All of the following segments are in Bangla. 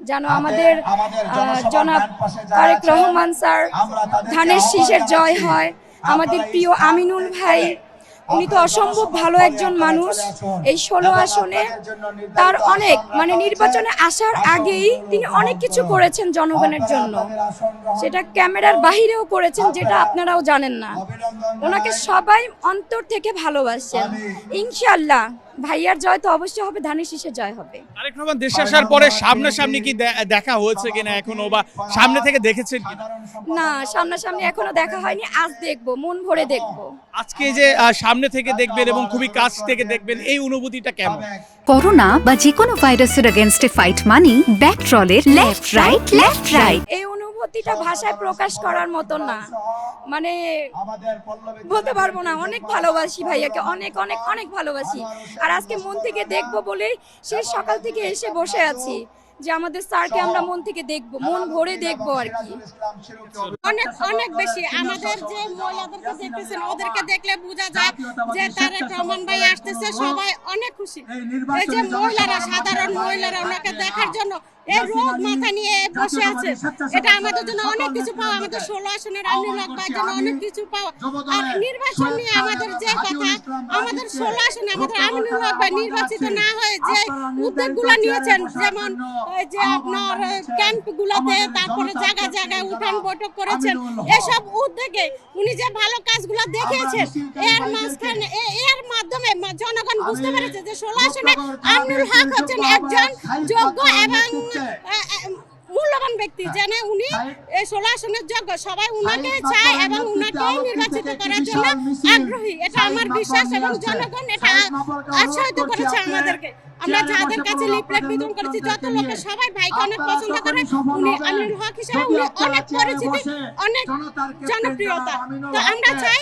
যেন আমাদের জনাব তারেক রহমান স্যার ধানের শীষের জয় হয়। আমাদের প্রিয় আমিনুল ভাই, উনি তো অসম্ভব ভালো একজন মানুষ। এই 16 আসনে তার অনেক নির্বাচনে আসার আগেই তিনি অনেক কিছু করেছেন জনগণের জন্য, সেটা ক্যামেরার বাহিরেও করেছেন, যেটা আপনারাও জানেন না। ওনাকে সবাই অন্তর থেকে ভালোবাসেন। ইনশাআল্লাহ ভাইয়ার জয় তো অবশ্যই হবে, ধানের শীষের জয় হবে। তারেক রহমান দেশে আসার পরে সামনাসামনি কি দেখা হয়েছে কিনা এখনো, বা সামনে থেকে দেখেছেন কিনা? না, সামনাসামনি এখনো দেখা হয়নি, আজ দেখবো, মন ভরে দেখবো। আজকে যে সামনে থেকে দেখবেন এবং খুবই কাছ থেকে দেখবেন, এই অনুভূতিটা কেমন? করোনা বা যে কোনো ভাইরাসের এগেইনস্টে ফাইট মানি ব্যাকট্রলের লেফট রাইট। এই অনুভূতিটা ভাষায় প্রকাশ করার মতো না, বলতে পারবো না। অনেক ভালোবাসি ভাইয়াকে, অনেক অনেক অনেক ভালোবাসি। আর আজকে মন থেকে দেখবো বলেই সে সকাল থেকে এসে বসে আছি যে আমাদের স্যারকে আমরা মন থেকে দেখবো, মন ভরে দেখবো আর কি। অনেক অনেক বেশি আমাদের যে মহিলাদেরকে দেখতেছেন, ওদেরকে দেখলে বোঝা যায় যে তারেক রহমান ভাই আসতেছে, সবাই অনেক খুশি। এই যে মহিলারা, সাধারণ মহিলারা ওনাকে দেখার জন্য এই রোদ মাথা নিয়ে বসে আছে, এটা আমাদের জন্য অনেক কিছু পাওয়া। আমাদের 16 আসনের আমিনুল হক ভাইয়ের জন্য অনেক কিছু পাওয়া। আর নির্বাচন নিয়ে আমাদের যে কথা, আমাদের 16 আসনে আমাদের আমিনুল হক ভাই নির্বাচিত না হয়ে যে উদ্যোগগুলো নিয়েছেন, যেমন যে আপনার ক্যাম্পগুলোতে, তারপরে জায়গায় জায়গায় উঠান বৈঠক করেছেন, এসব উদ্যোগে উনি যে ভালো কাজগুলো দেখিয়েছেন, এর মাধ্যমে জনগণ বুঝতে পেরেছে যে 16 আসনে আমিনুল হক হচ্ছেন একজন যোগ্য এবং মূল্যবান ব্যক্তি, যেন উনি এই 16 আসনের যোগ্য। সবাই উনাকে চায় এবং উনাকে নির্বাচিত করার জন্য আগ্রহী, এটা আমার বিশ্বাস। এবং জনগণ এটা উৎসাহিত করেছে আমাদেরকে। আমরা যাদের কাছে লিফলেট বিতরণ করেছি, যত লোকে সবাই ভাইকে অনেক পছন্দ করে। উনি আমিনুল হক হিসেবে উনি অনেক পরিচিতি, অনেক জনপ্রিয়তা। তো আমরা চাই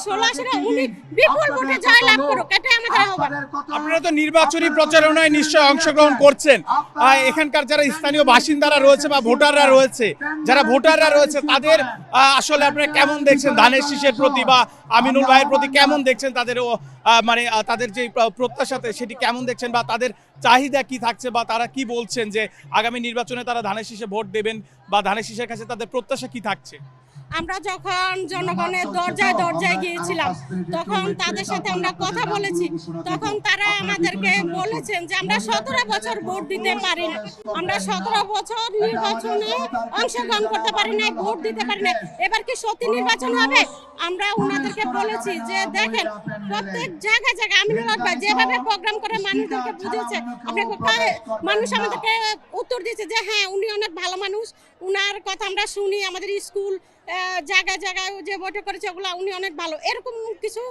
16 আসনে উনি বিপুল ভোটে জয়লাভ করুক, এটাই আমাদের আহ্বান। আপনারা তো নির্বাচনী প্রচারণায় নিশ্চয় অংশগ্রহণ করছেন। এখানকার যারা স্থানীয় বাসিন্দারা রয়েছে বা ভোটাররা রয়েছে, তাদের আসলে আপনারা কেমন দেখছেন ধানের শীষের প্রতি বা আমিনুল ভাইয়ের প্রতি কেমন দেখছেন? তাদের তাদের যে প্রত্যাশাতে সেটি কেমন দেখছেন, বা তাদের চাহিদা কি থাকছে, বা তারা কি বলছেন যে আগামী নির্বাচনে তারা ধানের শীষে ভোট দেবেন, বা ধানের শীষের কাছে তাদের প্রত্যাশা কি থাকছে? আমরা যখন জনগণের দরজায় দরজায় গিয়েছিলাম, তখন তাদের সাথে আমরা কথা বলেছি। তখন তারা আমাদেরকে বলেছেন যে আমরা 17 বছর ভোট দিতে পারি না, আমরা 17 বছর নির্বাচনে অংশগ্রহণ করতে পারি না, ভোট দিতে পারি না। এবার কি সত্যি নির্বাচন হবে? আমরা ওনাদেরকে বলেছি যে দেখেন, প্রত্যেক জায়গায় জায়গায় আমিনুল হক ভাই যেভাবে প্রোগ্রাম করে মানুষদেরকে বুঝিয়েছে, মানুষ আমাদেরকে উত্তর দিয়েছে যে হ্যাঁ, উনি অনেক ভালো মানুষ, উনার কথা আমরা শুনি। আমাদের স্কুল জায়গায় জায়গায় যে বৈঠক করেছে, ওগুলো উনি অনেক ভালো। এরকম কিছু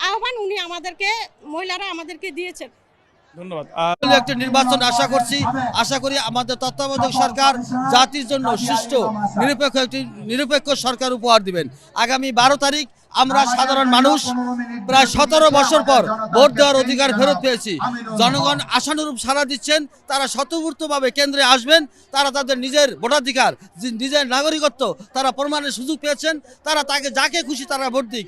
আহ্বান উনি আমাদেরকে, মহিলারা আমাদেরকে দিয়েছেন। ধন্যবাদ। একটা নির্বাচন আশা করি আমাদের তত্ত্বাবধায়ক সরকার জাতির জন্য সুষ্ঠু নিরপেক্ষ সরকার উপহার দিবেন। আগামী 12 তারিখ আমরা সাধারণ মানুষ প্রায় 17 বছর পর ভোট দেওয়ার অধিকার ফেরত পেয়েছি। জনগণ আশানুরূপ সাড়া দিচ্ছেন, তারা স্বতঃস্ফূর্তভাবে কেন্দ্রে আসবেন, তারা তাদের নিজের ভোটাধিকার, নিজের নাগরিকত্ব তারা প্রমাণের সুযোগ পেয়েছেন, তারা তাকে যাকে খুশি তারা ভোট দিক।